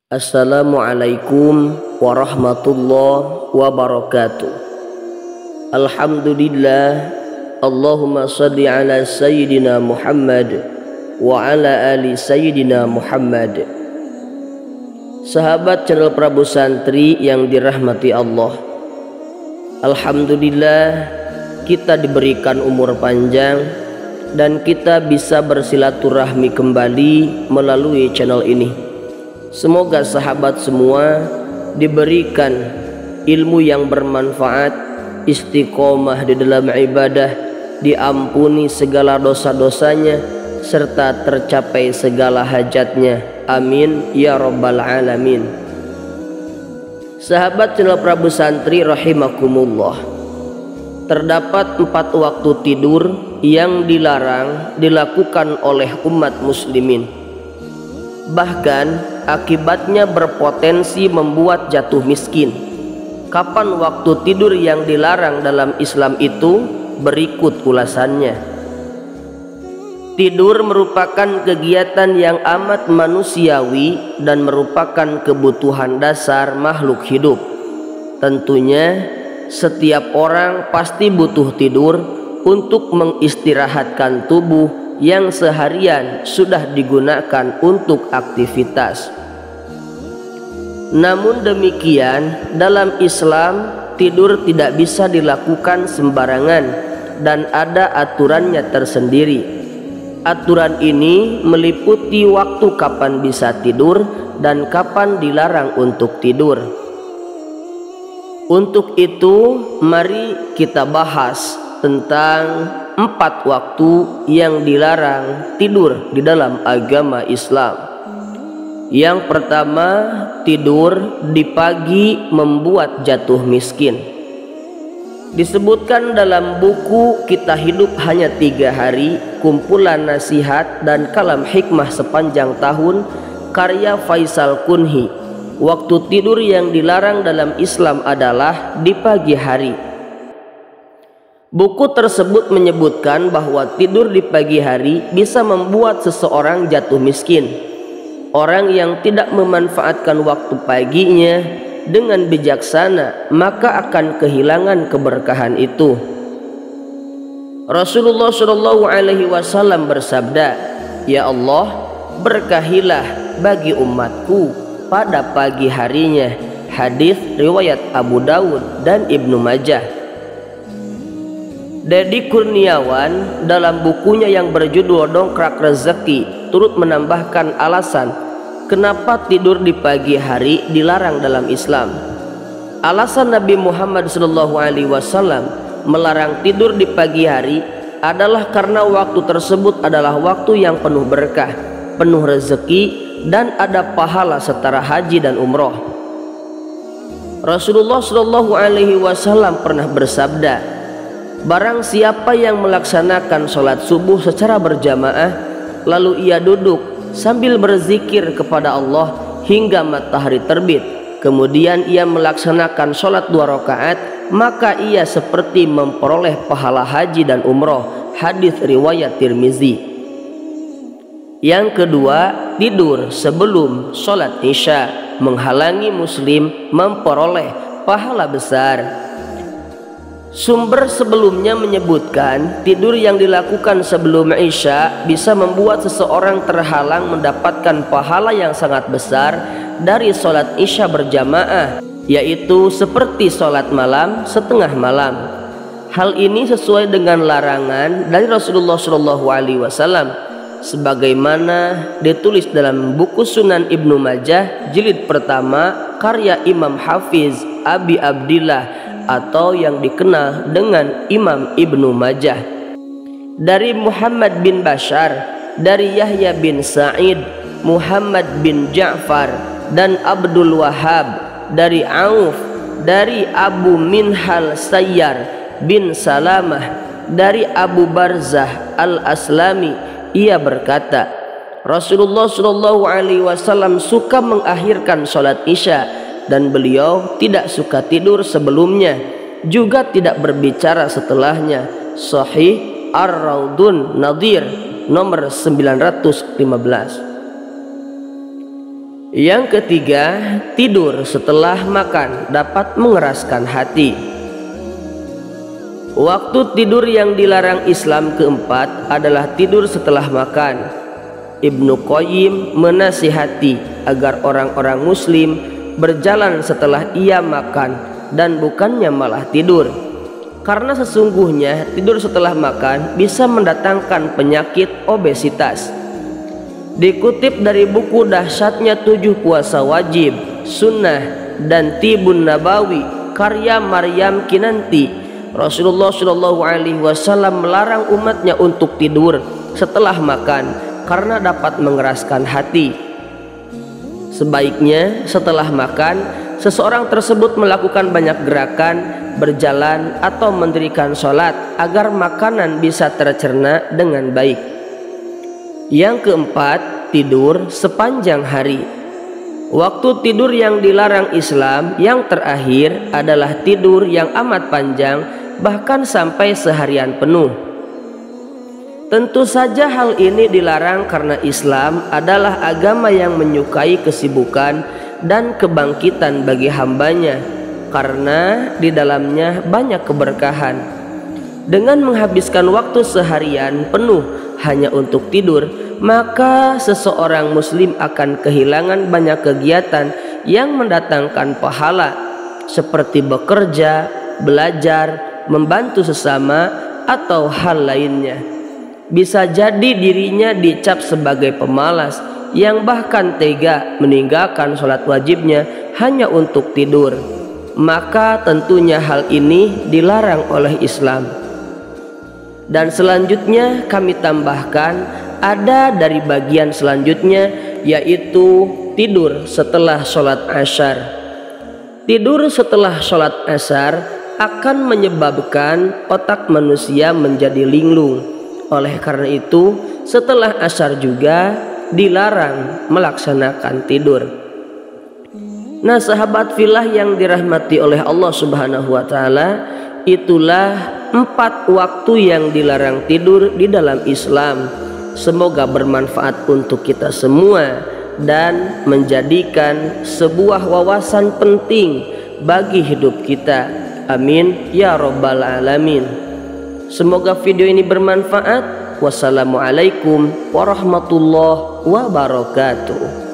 Assalamualaikum warahmatullahi wabarakatuh. Alhamdulillah. Allahumma salli ala Sayyidina Muhammad wa ala ali Sayyidina Muhammad. Sahabat channel Prabu Santri yang dirahmati Allah, alhamdulillah kita diberikan umur panjang dan kita bisa bersilaturahmi kembali melalui channel ini. Semoga sahabat semua diberikan ilmu yang bermanfaat, istiqomah di dalam ibadah, diampuni segala dosa-dosanya, serta tercapai segala hajatnya. Amin ya rabbal alamin. Sahabat channel Prabu Santri rahimakumullah, terdapat 4 waktu tidur yang dilarang dilakukan oleh umat muslimin. Bahkan akibatnya berpotensi membuat jatuh miskin. Kapan waktu tidur yang dilarang dalam Islam itu? Berikut ulasannya. Tidur merupakan kegiatan yang amat manusiawi dan merupakan kebutuhan dasar makhluk hidup. Tentunya setiap orang pasti butuh tidur untuk mengistirahatkan tubuh yang seharian sudah digunakan untuk aktivitas. Namun demikian, dalam Islam tidur tidak bisa dilakukan sembarangan dan ada aturannya tersendiri. Aturan ini meliputi waktu kapan bisa tidur dan kapan dilarang untuk tidur. Untuk itu, mari kita bahas tentang 4 waktu yang dilarang tidur di dalam agama Islam. Yang pertama, tidur di pagi membuat jatuh miskin. Disebutkan dalam buku Kita Hidup Hanya 3 Hari, kumpulan nasihat dan kalam hikmah sepanjang tahun, karya Faisal Kunhi, waktu tidur yang dilarang dalam Islam adalah di pagi hari. Buku tersebut menyebutkan bahwa tidur di pagi hari bisa membuat seseorang jatuh miskin. Orang yang tidak memanfaatkan waktu paginya dengan bijaksana maka akan kehilangan keberkahan itu. Rasulullah SAW bersabda, "Ya Allah, berkahilah bagi umatku pada pagi harinya." Hadis riwayat Abu Dawud dan Ibnu Majah. Deddy Kurniawan dalam bukunya yang berjudul Dongkrak Rezeki turut menambahkan alasan kenapa tidur di pagi hari dilarang dalam Islam. Alasan Nabi Muhammad SAW melarang tidur di pagi hari adalah karena waktu tersebut adalah waktu yang penuh berkah, penuh rezeki, dan ada pahala setara haji dan umroh. Rasulullah SAW pernah bersabda, "Barang siapa yang melaksanakan sholat subuh secara berjamaah, lalu ia duduk sambil berzikir kepada Allah hingga matahari terbit, kemudian ia melaksanakan sholat 2 rakaat, maka ia seperti memperoleh pahala haji dan umroh." Hadis riwayat Tirmizi. Yang kedua, tidur sebelum sholat isya menghalangi muslim memperoleh pahala besar. Sumber sebelumnya menyebutkan tidur yang dilakukan sebelum isya bisa membuat seseorang terhalang mendapatkan pahala yang sangat besar dari sholat isya berjamaah, yaitu seperti sholat malam setengah malam. Hal ini sesuai dengan larangan dari Rasulullah SAW, sebagaimana ditulis dalam buku Sunan Ibnu Majah jilid pertama karya Imam Hafiz Abi Abdillah atau yang dikenal dengan Imam Ibnu Majah. Dari Muhammad bin Bashar, dari Yahya bin Sa'id, Muhammad bin Ja'far, dan Abdul Wahhab, dari Auf, dari Abu Minhal Sayyar bin Salamah, dari Abu Barzah al-Aslami, ia berkata, Rasulullah SAW suka mengakhirkan sholat isya dan beliau tidak suka tidur sebelumnya, juga tidak berbicara setelahnya. Sahih Ar-Raudun Nadir nomor 915. Yang ketiga, tidur setelah makan dapat mengeraskan hati. Waktu tidur yang dilarang Islam keempat adalah tidur setelah makan. Ibnu Qayyim menasihati agar orang-orang muslim berjalan setelah ia makan dan bukannya malah tidur, karena sesungguhnya tidur setelah makan bisa mendatangkan penyakit obesitas. Dikutip dari buku Dahsyatnya 7 Puasa Wajib, Sunnah, dan Tibun Nabawi karya Maryam Kinanti, Rasulullah Shallallahu Alaihi Wasallam melarang umatnya untuk tidur setelah makan karena dapat mengeraskan hati. Sebaiknya setelah makan, seseorang tersebut melakukan banyak gerakan, berjalan, atau mendirikan sholat agar makanan bisa tercerna dengan baik. Yang keempat, tidur sepanjang hari. Waktu tidur yang dilarang Islam yang terakhir adalah tidur yang amat panjang, bahkan sampai seharian penuh. Tentu saja hal ini dilarang karena Islam adalah agama yang menyukai kesibukan dan kebangkitan bagi hambanya, karena di dalamnya banyak keberkahan. Dengan menghabiskan waktu seharian penuh hanya untuk tidur, maka seseorang muslim akan kehilangan banyak kegiatan yang mendatangkan pahala, seperti bekerja, belajar, membantu sesama, atau hal lainnya. Bisa jadi dirinya dicap sebagai pemalas yang bahkan tega meninggalkan sholat wajibnya hanya untuk tidur. Maka tentunya hal ini dilarang oleh Islam. Dan selanjutnya kami tambahkan ada dari bagian selanjutnya, yaitu tidur setelah sholat asyar. Tidur setelah sholat asyar akan menyebabkan otak manusia menjadi linglung. Oleh karena itu setelah asyar juga dilarang melaksanakan tidur. Nah, sahabat fillah yang dirahmati oleh Allah Subhanahu wa Ta'ala, itulah 4 waktu yang dilarang tidur di dalam Islam. Semoga bermanfaat untuk kita semua dan menjadikan sebuah wawasan penting bagi hidup kita. Amin ya rabbal alamin. Semoga video ini bermanfaat. Wassalamualaikum warahmatullahi wabarakatuh.